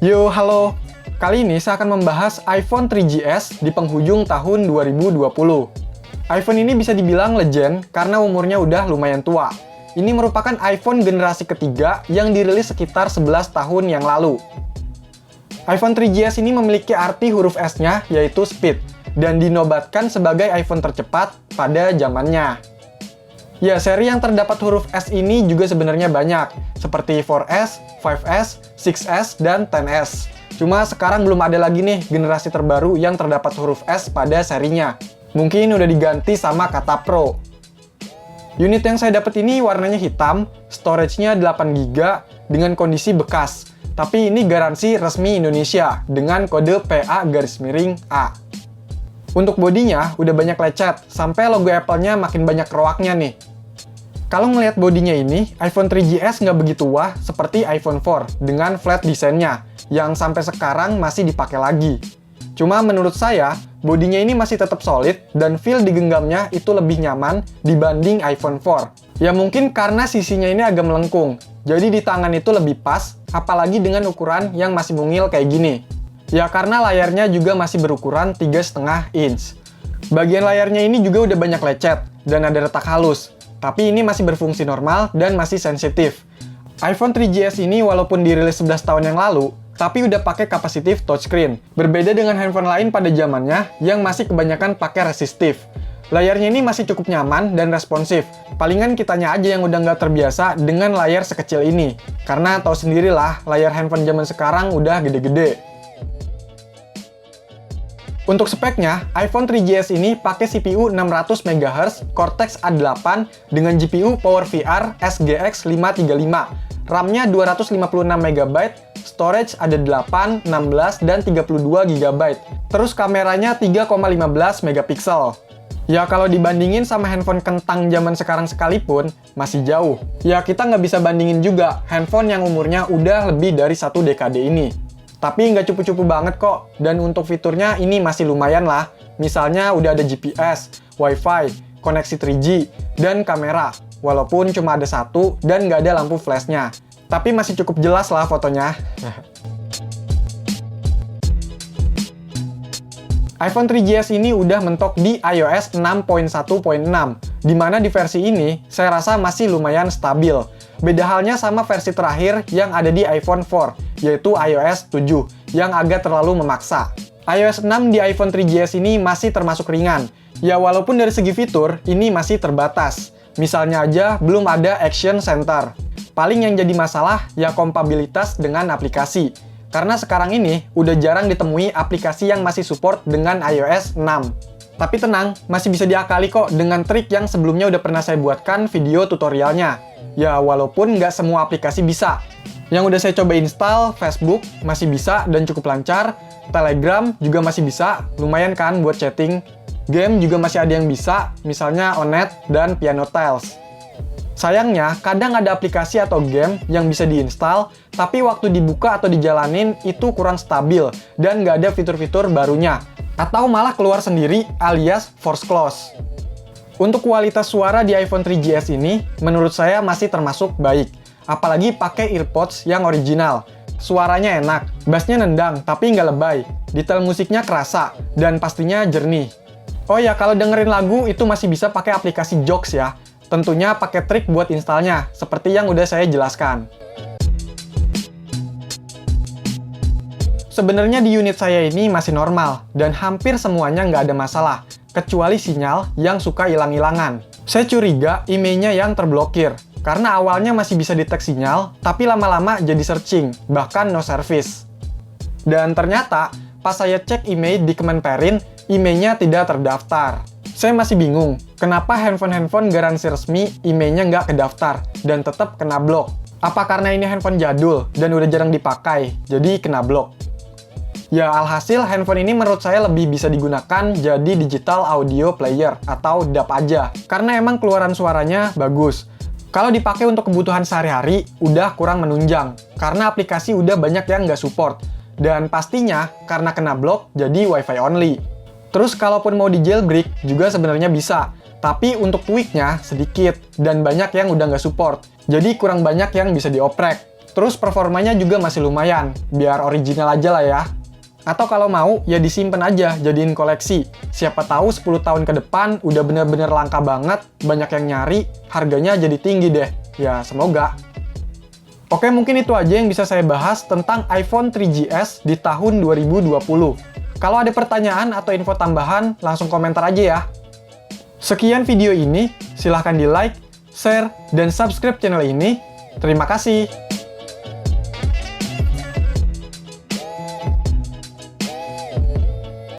Yo, halo. Kali ini saya akan membahas iPhone 3GS di penghujung tahun 2020. iPhone ini bisa dibilang legend karena umurnya udah lumayan tua. Ini merupakan iPhone generasi ketiga yang dirilis sekitar 11 tahun yang lalu. iPhone 3GS ini memiliki arti huruf S-nya yaitu speed dan dinobatkan sebagai iPhone tercepat pada zamannya. Ya, seri yang terdapat huruf S ini juga sebenarnya banyak, seperti 4S, 5S, 6S, dan 10S. Cuma sekarang belum ada lagi nih generasi terbaru yang terdapat huruf S pada serinya. Mungkin udah diganti sama kata Pro. Unit yang saya dapat ini warnanya hitam, storage-nya 8GB dengan kondisi bekas. Tapi ini garansi resmi Indonesia dengan kode PA_A. Untuk bodinya udah banyak lecet, sampai logo Apple-nya makin banyak roaknya nih. Kalau ngelihat bodinya ini, iPhone 3GS nggak begitu wah seperti iPhone 4 dengan flat desainnya, yang sampai sekarang masih dipakai lagi. Cuma menurut saya, bodinya ini masih tetap solid dan feel di genggamnya itu lebih nyaman dibanding iPhone 4. Ya mungkin karena sisinya ini agak melengkung, jadi di tangan itu lebih pas, apalagi dengan ukuran yang masih mungil kayak gini. Ya karena layarnya juga masih berukuran 3,5 inch. Bagian layarnya ini juga udah banyak lecet dan ada retak halus. Tapi ini masih berfungsi normal dan masih sensitif. iPhone 3GS ini walaupun dirilis 11 tahun yang lalu, tapi udah pakai capacitive touchscreen. Berbeda dengan handphone lain pada zamannya yang masih kebanyakan pakai resistive. Layarnya ini masih cukup nyaman dan responsif. Palingan kitanya aja yang udah nggak terbiasa dengan layar sekecil ini. Karena tahu sendirilah, layar handphone zaman sekarang udah gede-gede. Untuk speknya, iPhone 3GS ini pakai CPU 600MHz Cortex A8 dengan GPU PowerVR SGX 535. RAM-nya 256MB, storage ada 8, 16, dan 32GB. Terus kameranya 3,15 megapiksel. Ya kalau dibandingin sama handphone kentang zaman sekarang sekalipun, masih jauh. Ya kita nggak bisa bandingin juga handphone yang umurnya udah lebih dari 1 dekade ini. Tapi nggak cupu-cupu banget kok, dan untuk fiturnya ini masih lumayan lah. Misalnya udah ada GPS, Wi-Fi, koneksi 3G, dan kamera. Walaupun cuma ada satu dan nggak ada lampu flashnya. Tapi masih cukup jelas lah fotonya. iPhone 3GS ini udah mentok di iOS 6.1.6, dimana di versi ini saya rasa masih lumayan stabil. Beda halnya sama versi terakhir yang ada di iPhone 4, yaitu iOS 7, yang agak terlalu memaksa. iOS 6 di iPhone 3GS ini masih termasuk ringan. Ya walaupun dari segi fitur, ini masih terbatas. Misalnya aja belum ada Action Center. Paling yang jadi masalah ya kompatibilitas dengan aplikasi. Karena sekarang ini udah jarang ditemui aplikasi yang masih support dengan iOS 6. Tapi tenang, masih bisa diakali kok dengan trik yang sebelumnya udah pernah saya buatkan video tutorialnya. Ya walaupun nggak semua aplikasi bisa. Yang udah saya coba install, Facebook masih bisa dan cukup lancar. Telegram juga masih bisa, lumayan kan buat chatting. Game juga masih ada yang bisa, misalnya Onet dan Piano Tiles. Sayangnya, kadang ada aplikasi atau game yang bisa diinstal, tapi waktu dibuka atau dijalanin itu kurang stabil dan nggak ada fitur-fitur barunya. Atau malah keluar sendiri alias force close. Untuk kualitas suara di iPhone 3GS ini, menurut saya masih termasuk baik. Apalagi pakai earpods yang original. Suaranya enak, bassnya nendang tapi nggak lebay. Detail musiknya kerasa, dan pastinya jernih. Oh ya, kalau dengerin lagu itu masih bisa pakai aplikasi Joox ya. Tentunya pakai trik buat installnya, seperti yang udah saya jelaskan. Sebenarnya di unit saya ini masih normal, dan hampir semuanya nggak ada masalah, kecuali sinyal yang suka hilang-hilangan. Saya curiga IMEI-nya yang terblokir, karena awalnya masih bisa deteksi sinyal, tapi lama-lama jadi searching, bahkan no service. Dan ternyata, pas saya cek IMEI di Kemenperin, IMEI-nya tidak terdaftar. Saya masih bingung, kenapa handphone-handphone garansi resmi IMEI-nya nggak kedaftar, dan tetap kena blok. Apa karena ini handphone jadul, dan udah jarang dipakai, jadi kena blok? Ya, alhasil handphone ini menurut saya lebih bisa digunakan jadi digital audio player atau DAW aja. Karena emang keluaran suaranya bagus. Kalau dipakai untuk kebutuhan sehari-hari, udah kurang menunjang. Karena aplikasi udah banyak yang nggak support. Dan pastinya, karena kena blok, jadi Wi-Fi only. Terus kalaupun mau di jailbreak, juga sebenarnya bisa. Tapi untuk tweaknya sedikit, dan banyak yang udah nggak support. Jadi kurang banyak yang bisa dioprek. Terus performanya juga masih lumayan, biar original aja lah ya. Atau kalau mau, ya disimpan aja, jadiin koleksi. Siapa tahu 10 tahun ke depan udah bener-bener langka banget, banyak yang nyari, harganya jadi tinggi deh. Ya, semoga. Oke, mungkin itu aja yang bisa saya bahas tentang iPhone 3GS di tahun 2020. Kalau ada pertanyaan atau info tambahan, langsung komentar aja ya. Sekian video ini, silahkan di like, share, dan subscribe channel ini. Terima kasih.